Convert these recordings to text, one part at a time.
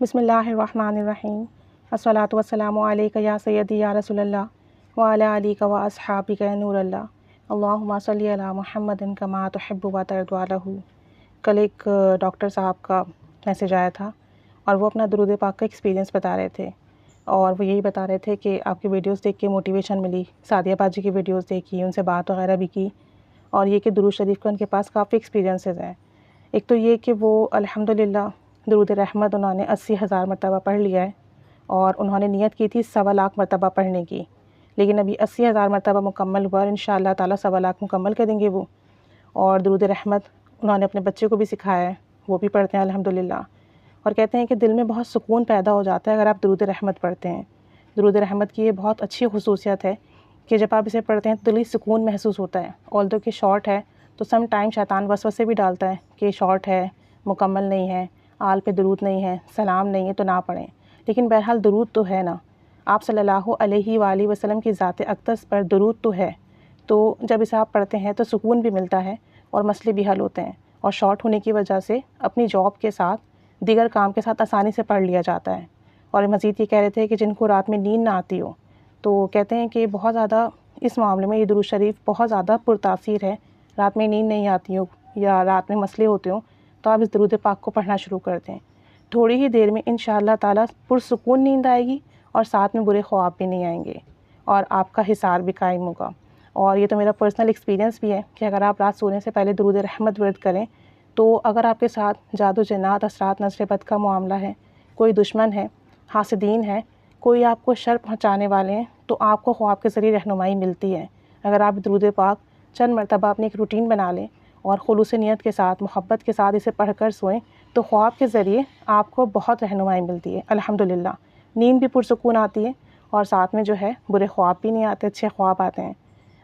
बिस्मिल्लाहिर्रहमानिर्रहीम। अस्सलातु वस्सलामु अलैका या सय्यदी या रसूलल्लाह व अला आलिका व अस्हाबिका या नूरल्लाह। अल्लाहुम्मा सल्ली अला मुहम्मदिन कमा तुहिब्बु व तर्दा लहू। कल एक डॉक्टर साहब का मैसेज आया था और वो अपना दुरूद पाक का एक्सपीरियंस बता रहे थे और वो यही बता रहे थे कि आपकी वीडियोस देख के मोटिवेशन मिली, सादिया बाजी की वीडियोस देखी, उनसे बात वगैरह भी की और ये कि दुरूद शरीफ का उनके पास काफ़ी एक्सपीरियंसेस हैं। एक तो ये कि वो अल्हम्दुलिल्लाह दुरूद रहमत उन्होंने 80,000 मरतबा पढ़ लिया है और उन्होंने नियत की थी 1.25 लाख मरतबा पढ़ने की, लेकिन अभी 80,000 मरतबा मुकम्मल हुआ और इंशाअल्लाह ताला 1.25 लाख मुकम्मल करेंगे वो। और दुरूद रहमत उन्होंने अपने बच्चे को भी सिखाया है, वो भी पढ़ते हैं अल्हम्दुलिल्लाह। और कहते हैं कि दिल में बहुत सुकून पैदा हो जाता है अगर आप दुरूद रहमत पढ़ते हैं। दुरूद रहमत की ये बहुत अच्छी खुसूसियत है कि जब आप इसे पढ़ते हैं तो दिली सुकून महसूस होता है। ऑल्दो कि शॉर्ट है तो सम टाइम शैतान वसवसे भी डालता है कि शॉर्ट है, मुकम्मल नहीं है, आल पे दुरूद नहीं है, सलाम नहीं है तो ना पढ़ें। लेकिन बहरहाल दुरूद तो है ना, आप सल्लल्लाहु अलैहि वालैहि वसल्लम की ज़ात अक़दस पर दुरूद तो है। तो जब इसे आप पढ़ते हैं तो सुकून भी मिलता है और मसले भी हल होते हैं और शॉर्ट होने की वजह से अपनी जॉब के साथ दीगर काम के साथ आसानी से पढ़ लिया जाता है। और मज़ीद ये कह रहे थे कि जिनको रात में नींद ना आती हो तो कहते हैं कि बहुत ज़्यादा इस मामले में ये दुरूद शरीफ बहुत ज़्यादा पुरतासीर है। रात में नींद नहीं आती हो या रात में मसले होते हो तो आप इस दुरूद पाक को पढ़ना शुरू कर दें। थोड़ी ही देर में इंशाअल्लाह ताला पुरसुकून नींद आएगी और साथ में बुरे ख्वाब भी नहीं आएंगे और आपका हिसार भी कायम होगा। और ये तो मेरा पर्सनल एक्सपीरियंस भी है कि अगर आप रात सोने से पहले दुरूद रहमत वर्द करें तो अगर आपके साथ जादू जन्नात असरात नज़र बद का मामला है, कोई दुश्मन है, हासिदीन है, कोई आपको शर पहुँचाने वाले हैं तो आपको ख्वाब के ज़रिए रहनुमाई मिलती है। अगर आप दुरूद पाक चंद मरतबा अपनी एक रूटीन बना लें और खुलूस नियत के साथ, मोहब्बत के साथ इसे पढ़ कर सोएं तो ख्वाब के ज़रिए आपको बहुत रहनुमाई मिलती है अल्हम्दुलिल्लाह। नींद भी पुरसुकून आती है और साथ में जो है बुरे ख्वाब भी नहीं आते, अच्छे ख्वाब आते हैं।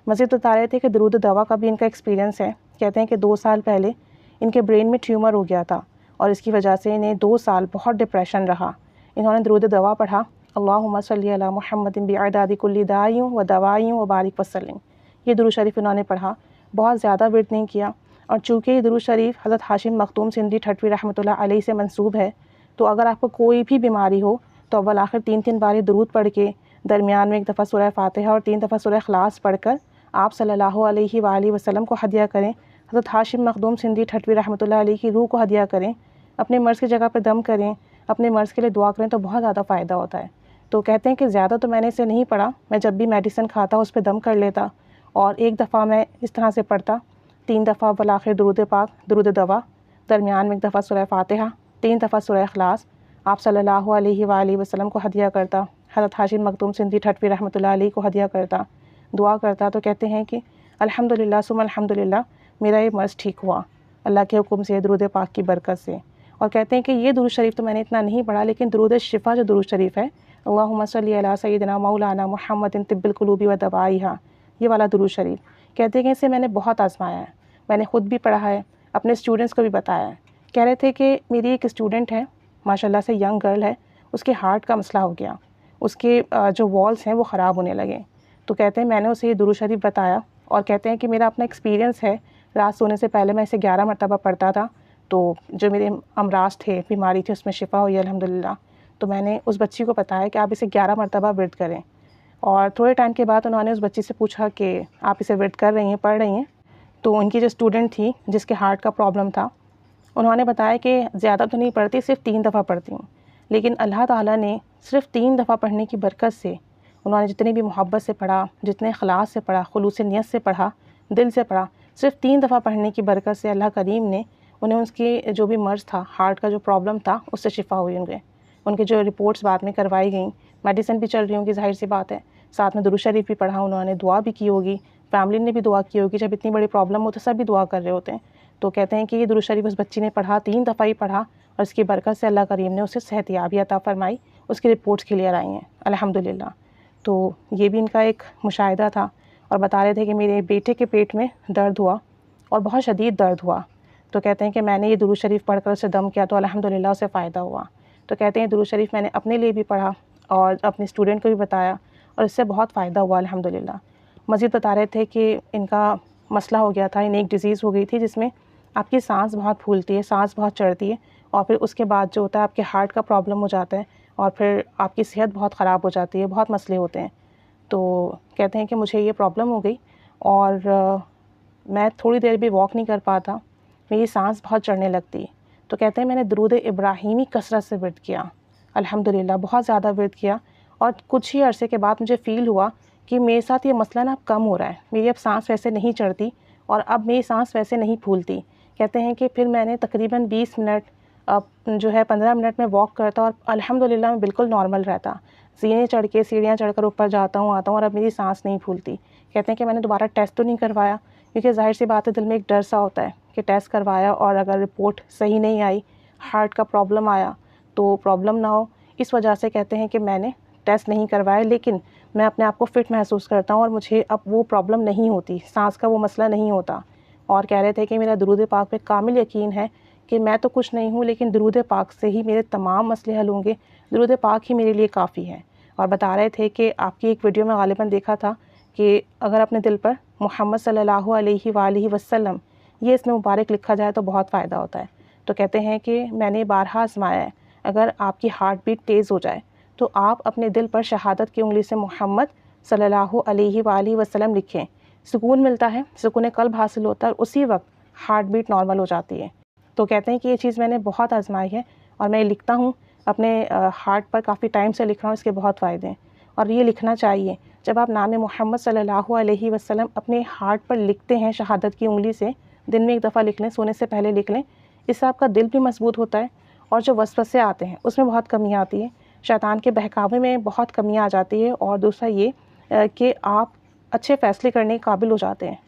मज़ीद बता रहे थे कि दुरूद दवा का भी इनका एक्सपीरियंस है। कहते हैं कि 2 साल पहले इनके ब्रेन में ट्यूमर हो गया था और इसकी वजह से इन्हें 2 साल बहुत डिप्रेशन रहा। इन्होंने दुरूद दवा पढ़ा, अल्लाहुम्मा सल्ली अला मुहम्मदिन बिअदादि कुल्ली दाइयों व दवाइयों व बारिक वसल्लिम। ये दुरूद शरीफ इन्होंने पढ़ा, बहुत ज़्यादा विर्द नहीं किया। और चूँकि ये दुरूद शरीफ हज़रत हाशिम मखदूम सिंधी ठठवी रहमतुल्लाह अलैह से मंसूब है तो अगर आपको कोई भी बीमारी हो तो अव्वल आखिर 3-3 बार ये दुरूद पढ़ के दरमियान में 1 दफ़ा सूरह फ़ातिहा और 3 दफ़ा सूरह इख़लास पढ़कर आप सल्लल्लाहु अलैहि वालैहि वसल्लम को हदिया करें, हज़रत हाशिम मखदूम सिंधी ठठवी रहमतुल्लाह अलैह की रूह को हदिया करें, अपने मर्ज़ की जगह पर दम करें, अपने मर्ज़ के लिए दुआ करें तो बहुत ज़्यादा फ़ायदा होता है। तो कहते हैं कि ज़्यादा तो मैंने इसे नहीं पढ़ा, मैं जब भी मेडिसिन खाता उस पर दम कर लेता और 1 दफ़ा मैं इस तरह से पढ़ता, 3 दफ़ा अव्वल आखिर दुरूद पाक, दुरूद दवा, दरमियान में 1 दफ़ा सूरह फ़ातिहा, 3 दफ़ा सूरह इख़लास आप सल्लल्लाहु अलैहि वालैहि वसल्लम को हदिया करता, हज़रत हाशिम मखदूम सिंधी ठठवी रहमतुल्लाह अलैह को हदिया करता, दुआ करता तो कहते हैं कि अल्हम्दुलिल्लाह सुम्मा अल्हम्दुलिल्लाह मेरा ये मर्ज़ ठीक हुआ अल्लाह के हुक्म से, दुरूद पाक की बरकत से। और कहते हैं कि ये दुरूद शरीफ तो मैंने इतना नहीं पढ़ा लेकिन दुरूद शिफ़ा जो दुरूद शरीफ है, अल्लाहुम्मा सल्ली अला सय्यिदिना मौलाना मुहम्मदिन तिब्बिल कुलूबि व दवाइहा, ये वाला दुरूद शरीफ कहते हैं कि इसे मैंने बहुत आज़माया है, मैंने ख़ुद भी पढ़ा है, अपने स्टूडेंट्स को भी बताया है। कह रहे थे कि मेरी एक स्टूडेंट है, माशाल्लाह से यंग गर्ल है, उसके हार्ट का मसला हो गया, उसके जो वॉल्स हैं वो ख़राब होने लगे। तो कहते हैं मैंने उसे ये दुरूद शरीफ बताया और कहते हैं कि मेरा अपना एक्सपीरियंस है, रात सोने से पहले मैं इसे 11 मरतबा पढ़ता था तो जो मेरे अमराज थे, बीमारी थी उसमें शिफ़ा हुई अल्हम्दुलिल्लाह। तो मैंने उस बच्ची को बताया कि आप इसे 11 मरतबा विर्द करें और थोड़े टाइम के बाद उन्होंने उस बच्ची से पूछा कि आप इसे विर्द कर रही हैं, पढ़ रही हैं? तो उनकी जो स्टूडेंट थी जिसके हार्ट का प्रॉब्लम था, उन्होंने बताया कि ज़्यादा तो नहीं पढ़ती, सिर्फ़ 3 दफ़ा पढ़ती हूँ, लेकिन अल्लाह ताला ने सिर्फ़ 3 दफ़ा पढ़ने की बरकत से उन्होंने जितनी भी मोहब्बत से पढ़ा, जितने इख़लास से पढ़ा, खुलूस नियत से पढ़ा, दिल से पढ़ा, सिर्फ़ 3 दफ़ा पढ़ने की बरकत से अल्लाह करीम ने उन्हें उसकी जो भी मर्ज़ था, हार्ट का जो प्रॉब्लम था, उससे शिफ़ा हुई उनके जो रिपोर्ट्स बाद में करवाई गई, मेडिसिन भी चल रही होंगी, ज़ाहिर सी बात है, साथ में दुरूद शरीफ भी पढ़ा उन्होंने, दुआ भी की होगी, फैमिली ने भी दुआ की होगी। जब इतनी बड़ी प्रॉब्लम हो तो सब भी दुआ कर रहे होते हैं। तो कहते हैं कि ये दुरूद शरीफ उस बच्ची ने पढ़ा, 3 दफ़ा ही पढ़ा और इसकी बरकत से अल्लाह करीम ने उसे सेहतयाबी अता फ़रमाई, उसकी रिपोर्ट्स क्लियर आई हैं अल्हम्दुलिल्लाह। तो ये भी इनका एक मुशाहिदा था और बता रहे थे कि मेरे बेटे के पेट में दर्द हुआ और बहुत शदीद दर्द हुआ। तो कहते हैं कि मैंने ये दुरूद शरीफ पढ़कर उसे दम किया तो अल्हम्दुलिल्लाह उसे फ़ायदा हुआ। तो कहते हैं दुरूद शरीफ मैंने अपने लिए भी पढ़ा और अपने स्टूडेंट को भी बताया और इससे बहुत फ़ायदा हुआ अल्हम्दुलिल्लाह। मज़ीद बता रहे थे कि इनका मसला हो गया था, इन्हें एक डिज़ीज़ हो गई थी जिसमें आपकी सांस बहुत फूलती है, सांस बहुत चढ़ती है और फिर उसके बाद जो होता है आपके हार्ट का प्रॉब्लम हो जाता है और फिर आपकी सेहत बहुत ख़राब हो जाती है, बहुत मसले होते हैं। तो कहते हैं कि मुझे ये प्रॉब्लम हो गई और मैं थोड़ी देर भी वॉक नहीं कर पाता, मेरी सांस बहुत चढ़ने लगती। तो कहते हैं मैंने दुरूद इब्राहिमी कसरत से विर्द किया, अल्हम्दुलिल्लाह बहुत ज़्यादा विर्द किया और कुछ ही अरसे के बाद मुझे फ़ील हुआ कि मेरे साथ ये मसला ना अब कम हो रहा है, मेरी अब सांस वैसे नहीं चढ़ती और अब मेरी सांस वैसे नहीं फूलती। कहते हैं कि फिर मैंने तकरीबन 20 मिनट जो है 15 मिनट में वॉक करता और अल्हम्दुलिल्लाह मैं बिल्कुल नॉर्मल रहता। सीढ़ियाँ चढ़कर ऊपर जाता हूँ आता हूँ और अब मेरी सांस नहीं फूलती। कहते हैं कि मैंने दोबारा टेस्ट तो नहीं करवाया, क्योंकि ज़ाहिर सी बात है दिल में एक डर सा होता है कि टेस्ट करवाया और अगर रिपोर्ट सही नहीं आई, हार्ट का प्रॉब्लम आया तो प्रॉब्लम ना हो, इस वजह से कहते हैं कि मैंने टेस्ट नहीं करवाया। लेकिन मैं अपने आप को फ़िट महसूस करता हूँ और मुझे अब वो प्रॉब्लम नहीं होती, सांस का वो मसला नहीं होता। और कह रहे थे कि मेरा दुरूद पाक पे कामिल यकीन है कि मैं तो कुछ नहीं हूँ, लेकिन दुरूद पाक से ही मेरे तमाम मसले हल होंगे, दुरूद पाक ही मेरे लिए काफ़ी है। और बता रहे थे कि आपकी एक वीडियो में ग़ालिबन देखा था कि अगर अपने दिल पर मोहम्मद सल्लल्लाहु अलैहि वसल्लम ये इसमें मुबारक लिखा जाए तो बहुत फ़ायदा होता है। तो कहते हैं कि मैंने बारहा आज़माया है, अगर आपकी हार्ट बीट तेज़ हो जाए तो आप अपने दिल पर शहादत की उंगली से मोहम्मद सल्लल्लाहु अलैहि वसल्लम लिखें, सुकून मिलता है, सुकून क़ल्ब हासिल होता है और उसी वक्त हार्ट बीट नॉर्मल हो जाती है। तो कहते हैं कि ये चीज़ मैंने बहुत आजमाई है और मैं लिखता हूँ अपने हार्ट पर, काफ़ी टाइम से लिख रहा हूँ, इसके बहुत फ़ायदे हैं और ये लिखना चाहिए। जब आप नाम मोहम्मद सल्लल्लाहु अलैहि वसल्लम अपने हार्ट पर लिखते हैं शहादत की उंगली से, दिन में एक दफ़ा लिख लें, सोने से पहले लिख लें, इससे आपका दिल भी मजबूत होता है और जो वसवसे आते हैं उसमें बहुत कमी आती है, शैतान के बहकावे में बहुत कमी आ जाती है। और दूसरा ये कि आप अच्छे फ़ैसले करने के काबिल हो जाते हैं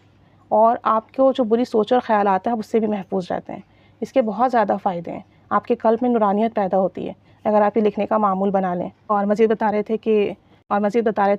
और आपको जो बुरी सोच और ख़्याल आता है उससे भी महफूज रहते हैं। इसके बहुत ज़्यादा फ़ायदे हैं, आपके क़ल्ब में नूरानियत पैदा होती है अगर आप ये लिखने का मामूल बना लें। और मज़ीद बता रहे थे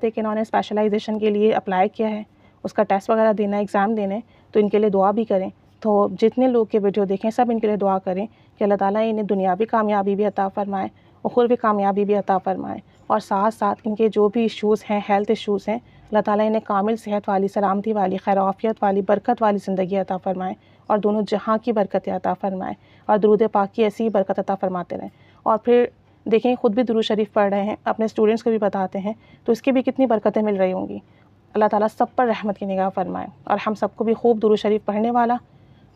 कि इन्होंने स्पेशलाइजेशन के लिए अप्लाई किया है, उसका टेस्ट वगैरह देना है, एग्ज़ाम देने हैं, तो इनके लिए दुआ भी करें। तो जितने लोग के वीडियो देखें सब इनके लिए दुआ करें कि अल्लाह ताला इन्हें दुनियावी कामयाबी भी अता फ़रमाए, उख़रवी कामयाबी भी अता फ़रमाए और साथ साथ इनके जो भी इश्यूज़ हैं, हेल्थ इश्यूज़ हैं, अल्लाह ताला इन्हें कामिल सेहत वाली, सलामती वाली, खैर आफ़ियत वाली, बरकत वाली ज़िंदगी अता फ़रमाए और दोनों जहाँ की बरकतें अता फ़रमाए और दुरूद पाक की ऐसी ही बरकत अता फ़रमाते रहें। और फिर देखें, ख़ुद भी दुरूद शरीफ पढ़ रहे हैं, अपने स्टूडेंट्स को भी बताते हैं, तो इसकी भी कितनी बरकतें मिल रही होंगी। अल्लाह ताला सब पर रहमत की निगाह फ़रमाए और हम सबको भी खूब दुरूद शरीफ पढ़ने वाला,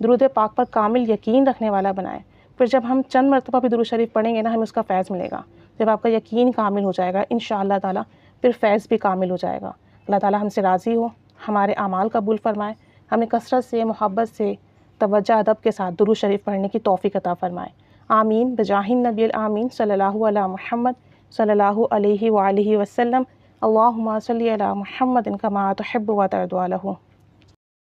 दुरूद पाक पर कामिल यकीन रखने वाला बनाए। फिर जब हम चंद मरतबा भी दुरूद शरीफ पढ़ेंगे ना, हमें उसका फ़ैज़ मिलेगा। जब आपका यकीन कामिल हो जाएगा इंशाअल्लाह ताला, फिर फ़ैज़ भी कामिल हो जाएगा। अल्लाह ताला हमसे राज़ी हो, हमारे आमाल कबूल फ़रमाए, हमें कसरत से, मोहब्बत से, तवज्जो अदब के साथ दुरूद शरीफ पढ़ने की तौफ़ीक़ अता फ़रमाए। आमीन बिजाहिन नबील आमीन सल्लल्लाहु अला मुहम्मद सल्लल्लाहु अलैहि वसल्लम। अल्लाहुम्मा सल्ली अला मुहम्मदिन कमा तुहिब्बु व तर्ज़ा लहू।